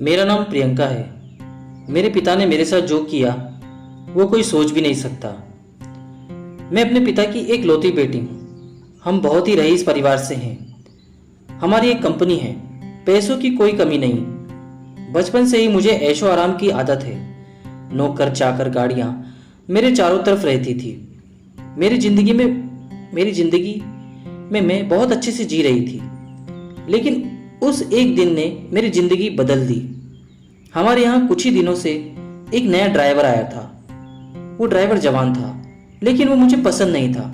मेरा नाम प्रियंका है। मेरे पिता ने मेरे साथ जो किया वो कोई सोच भी नहीं सकता। मैं अपने पिता की एक लौती बेटी हूँ। हम बहुत ही रईस परिवार से हैं। हमारी एक कंपनी है, पैसों की कोई कमी नहीं। बचपन से ही मुझे ऐशो आराम की आदत है। नौकर चाकर गाड़ियाँ मेरे चारों तरफ रहती थी। मेरी जिंदगी में मैं बहुत अच्छे से जी रही थी। लेकिन उस एक दिन ने मेरी जिंदगी बदल दी। हमारे यहाँ कुछ ही दिनों से एक नया ड्राइवर आया था। वो ड्राइवर जवान था, लेकिन वो मुझे पसंद नहीं था।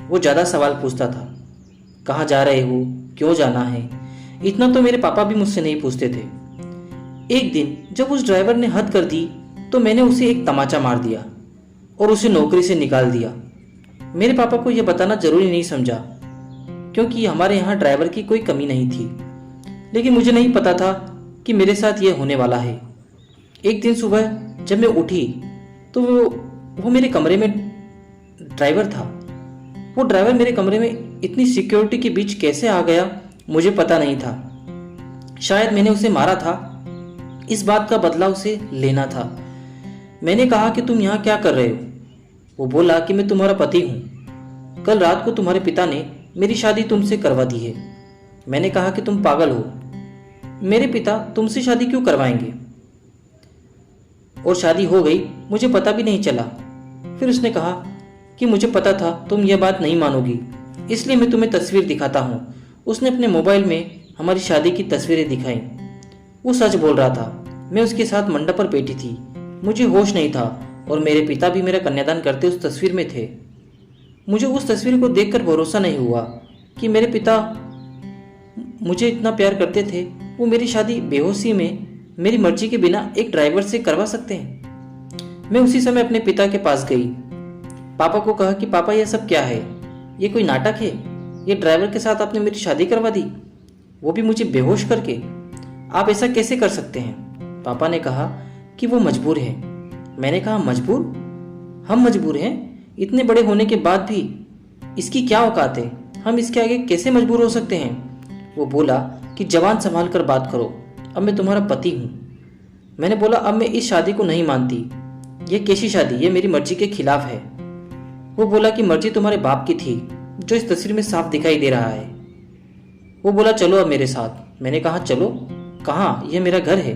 वो ज़्यादा सवाल पूछता था, कहाँ जा रहे हो, क्यों जाना है। इतना तो मेरे पापा भी मुझसे नहीं पूछते थे। एक दिन जब उस ड्राइवर ने हद कर दी तो मैंने उसे एक तमाचा मार दिया और उसे नौकरी से निकाल दिया। मेरे पापा को यह बताना जरूरी नहीं समझा, क्योंकि हमारे यहाँ ड्राइवर की कोई कमी नहीं थी। लेकिन मुझे नहीं पता था कि मेरे साथ यह होने वाला है। एक दिन सुबह जब मैं उठी तो वो मेरे कमरे में ड्राइवर था। वो ड्राइवर मेरे कमरे में इतनी सिक्योरिटी के बीच कैसे आ गया मुझे पता नहीं था। शायद मैंने उसे मारा था। इस बात का बदला उसे लेना था। मैंने कहा कि तुम यहाँ क्या कर रहे हो। वो बोला कि मैं तुम्हारा पति हूँ। कल रात को तुम्हारे पिता ने मेरी शादी तुमसे करवा दी है। मैंने कहा कि तुम पागल हो, मेरे पिता तुमसे शादी क्यों करवाएंगे। और शादी हो गई, मुझे पता भी नहीं चला। फिर उसने कहा कि मुझे पता था तुम यह बात नहीं मानोगी, इसलिए मैं तुम्हें तस्वीर दिखाता हूँ। उसने अपने मोबाइल में हमारी शादी की तस्वीरें दिखाई। वो सच बोल रहा था। मैं उसके साथ मंडप पर बैठी थी। मुझे होश नहीं था और मेरे पिता भी मेरा कन्यादान करते उस तस्वीर में थे। मुझे उस तस्वीर को देखकर भरोसा नहीं हुआ कि मेरे पिता मुझे इतना प्यार करते थे। वो मेरी शादी बेहोशी में मेरी मर्जी के बिना एक ड्राइवर से करवा सकते हैं। मैं उसी समय अपने पिता के पास गई। पापा को कहा कि पापा यह सब क्या है, ये कोई नाटक है। ये ड्राइवर के साथ आपने मेरी शादी करवा दी, वो भी मुझे बेहोश करके। आप ऐसा कैसे कर सकते हैं। पापा ने कहा कि वो मजबूर है। मैंने कहा मजबूर? हम मजबूर हैं? इतने बड़े होने के बाद भी इसकी क्या औकात है, हम इसके आगे कैसे मजबूर हो सकते हैं। वो बोला कि जवान संभाल कर बात करो, अब मैं तुम्हारा पति हूँ। मैंने बोला अब मैं इस शादी को नहीं मानती। ये कैसी शादी, ये मेरी मर्जी के खिलाफ है। वो बोला कि मर्जी तुम्हारे बाप की थी, जो इस तस्वीर में साफ दिखाई दे रहा है। वो बोला चलो अब मेरे साथ। मैंने कहा चलो कहाँ, यह मेरा घर है।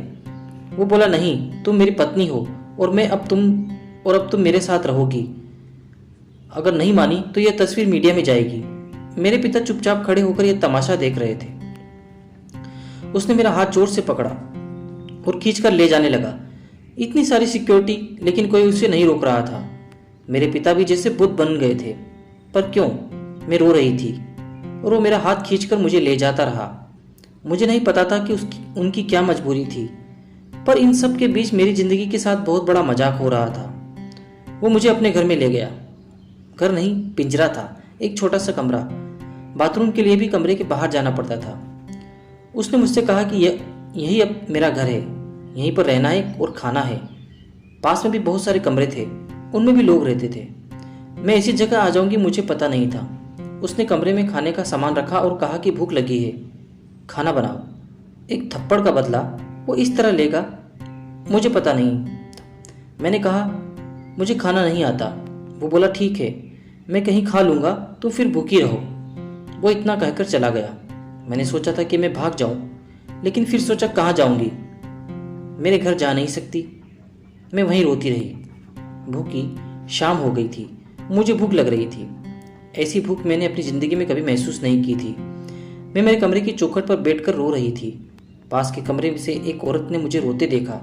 वो बोला नहीं, तुम मेरी पत्नी हो और अब तुम मेरे साथ रहोगी। अगर नहीं मानी तो यह तस्वीर मीडिया में जाएगी। मेरे पिता चुपचाप खड़े होकर यह तमाशा देख रहे थे। उसने मेरा हाथ जोर से पकड़ा और खींचकर ले जाने लगा। इतनी सारी सिक्योरिटी, लेकिन कोई उसे नहीं रोक रहा था। मेरे पिता भी जैसे बुत बन गए थे। पर क्यों? मैं रो रही थी और वो मेरा हाथ खींचकर मुझे ले जाता रहा। मुझे नहीं पता था कि उनकी क्या मजबूरी थी, पर इन सब के बीच मेरी जिंदगी के साथ बहुत बड़ा मजाक हो रहा था। वो मुझे अपने घर में ले गया। घर नहीं, पिंजरा था, एक छोटा सा कमरा। बाथरूम के लिए भी कमरे के बाहर जाना पड़ता था। उसने मुझसे कहा कि यही अब मेरा घर है, यहीं पर रहना है और खाना है। पास में भी बहुत सारे कमरे थे, उनमें भी लोग रहते थे। मैं ऐसी जगह आ जाऊंगी मुझे पता नहीं था। उसने कमरे में खाने का सामान रखा और कहा कि भूख लगी है, खाना बनाओ। एक थप्पड़ का बदला वो इस तरह लेगा मुझे पता नहीं। मैंने कहा मुझे खाना नहीं आता। वो बोला ठीक है, मैं कहीं खा लूँगा, तो फिर भूखी रहो। वो इतना कहकर चला गया। मैंने सोचा था कि मैं भाग जाऊं, लेकिन फिर सोचा कहाँ जाऊंगी, मेरे घर जा नहीं सकती। मैं वहीं रोती रही। भूखी शाम हो गई थी, मुझे भूख लग रही थी। ऐसी भूख मैंने अपनी ज़िंदगी में कभी महसूस नहीं की थी। मैं मेरे कमरे की चौखट पर बैठकर रो रही थी। पास के कमरे से एक औरत ने मुझे रोते देखा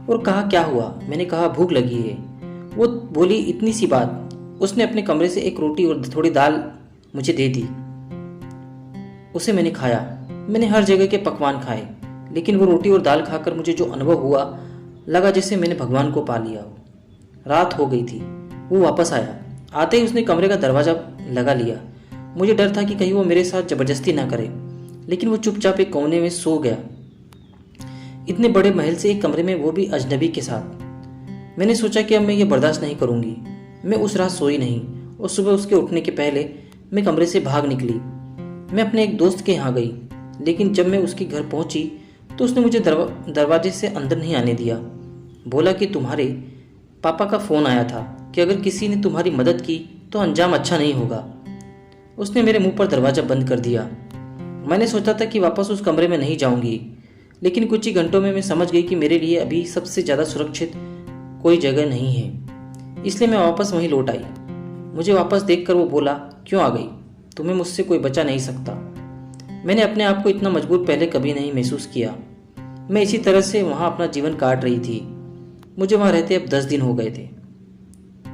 और कहा क्या हुआ। मैंने कहा भूख लगी है। वो बोली इतनी सी बात। उसने अपने कमरे से एक रोटी और थोड़ी दाल मुझे दे दी। उसे मैंने खाया। मैंने हर जगह के पकवान खाए, लेकिन वो रोटी और दाल खाकर मुझे जो अनुभव हुआ, लगा जैसे मैंने भगवान को पा लिया हो। रात हो गई थी। वो वापस आया। आते ही उसने कमरे का दरवाज़ा लगा लिया। मुझे डर था कि कहीं वो मेरे साथ ज़बरदस्ती ना करे, लेकिन वो चुपचाप एक कोने में सो गया। इतने बड़े महल से एक कमरे में, वो भी अजनबी के साथ। मैंने सोचा कि अब मैं ये बर्दाश्त नहीं करूँगी। मैं उस रात सोई नहीं और सुबह उसके उठने के पहले मैं कमरे से भाग निकली। मैं अपने एक दोस्त के यहाँ गई, लेकिन जब मैं उसके घर पहुंची तो उसने मुझे दरवाजे से अंदर नहीं आने दिया। बोला कि तुम्हारे पापा का फ़ोन आया था कि अगर किसी ने तुम्हारी मदद की तो अंजाम अच्छा नहीं होगा। उसने मेरे मुंह पर दरवाज़ा बंद कर दिया। मैंने सोचा था कि वापस उस कमरे में नहीं जाऊंगी, लेकिन कुछ ही घंटों में मैं समझ गई कि मेरे लिए अभी सबसे ज़्यादा सुरक्षित कोई जगह नहीं है। इसलिए मैं वापस वहीं लौट आई। मुझे वापस देखकर वो बोला, क्यों आ गई? तुम्हें मुझसे कोई बचा नहीं सकता। मैंने अपने आप को इतना मजबूर पहले कभी नहीं महसूस किया। मैं इसी तरह से वहाँ अपना जीवन काट रही थी। मुझे वहाँ रहते अब 10 दिन हो गए थे।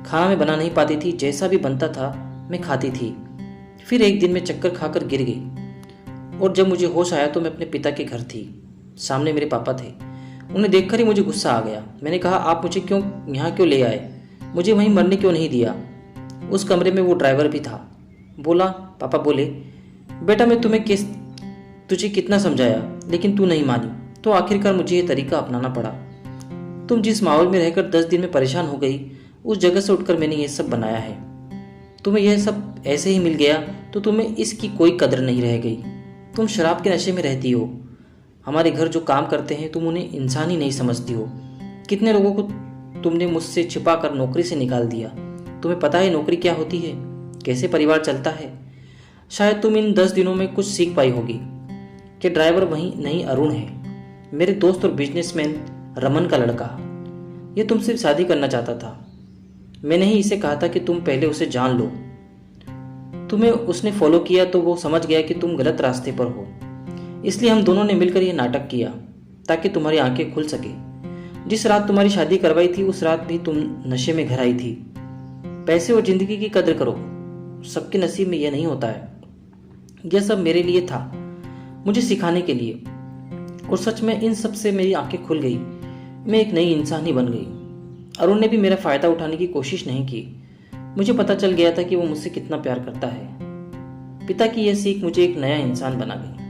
खाना मैं बना नहीं पाती थी, जैसा भी बनता था मैं खाती थी। फिर एक दिन मैं चक्कर खाकर गिर गई और जब मुझे होश आया तो मैं अपने पिता के घर थी। सामने मेरे पापा थे। उन्हें देखकर ही मुझे गुस्सा आ गया। मैंने कहा, आप मुझे यहाँ क्यों ले आए? मुझे वहीं मरने क्यों नहीं दिया? उस कमरे में वो ड्राइवर भी था। पापा बोले, बेटा मैं तुझे कितना समझाया, लेकिन तू नहीं मानी, तो आखिरकार मुझे ये तरीका अपनाना पड़ा। तुम जिस माहौल में रहकर 10 दिन में परेशान हो गई, उस जगह से उठकर मैंने ये सब बनाया है। तुम्हें यह सब ऐसे ही मिल गया तो तुम्हें इसकी कोई कदर नहीं रह गई। तुम शराब के नशे में रहती हो। हमारे घर जो काम करते हैं तुम उन्हें इंसान ही नहीं समझती हो। कितने लोगों को तुमने मुझसे छिपा कर नौकरी से निकाल दिया। तुम्हें पता है नौकरी क्या होती है, कैसे परिवार चलता है? शायद तुम इन 10 दिनों में कुछ सीख पाई होगी कि ड्राइवर वहीं नहीं अरुण है, मेरे दोस्त और बिजनेसमैन रमन का लड़का। ये तुमसे शादी करना चाहता था। मैंने ही इसे कहा था कि तुम पहले उसे जान लो। तुम्हें उसने फॉलो किया तो वो समझ गया कि तुम गलत रास्ते पर हो। इसलिए हम दोनों ने मिलकर यह नाटक किया ताकि तुम्हारी आंखें खुल सके। जिस रात तुम्हारी शादी करवाई थी उस रात भी तुम नशे में घर आई थी। पैसे और जिंदगी की कदर करो, सबके नसीब में यह नहीं होता है। यह सब मेरे लिए था, मुझे सिखाने के लिए, और सच में इन सब से मेरी आंखें खुल गई। मैं एक नई इंसान ही बन गई। अरुण ने भी मेरा फ़ायदा उठाने की कोशिश नहीं की। मुझे पता चल गया था कि वो मुझसे कितना प्यार करता है। पिता की यह सीख मुझे एक नया इंसान बना गई।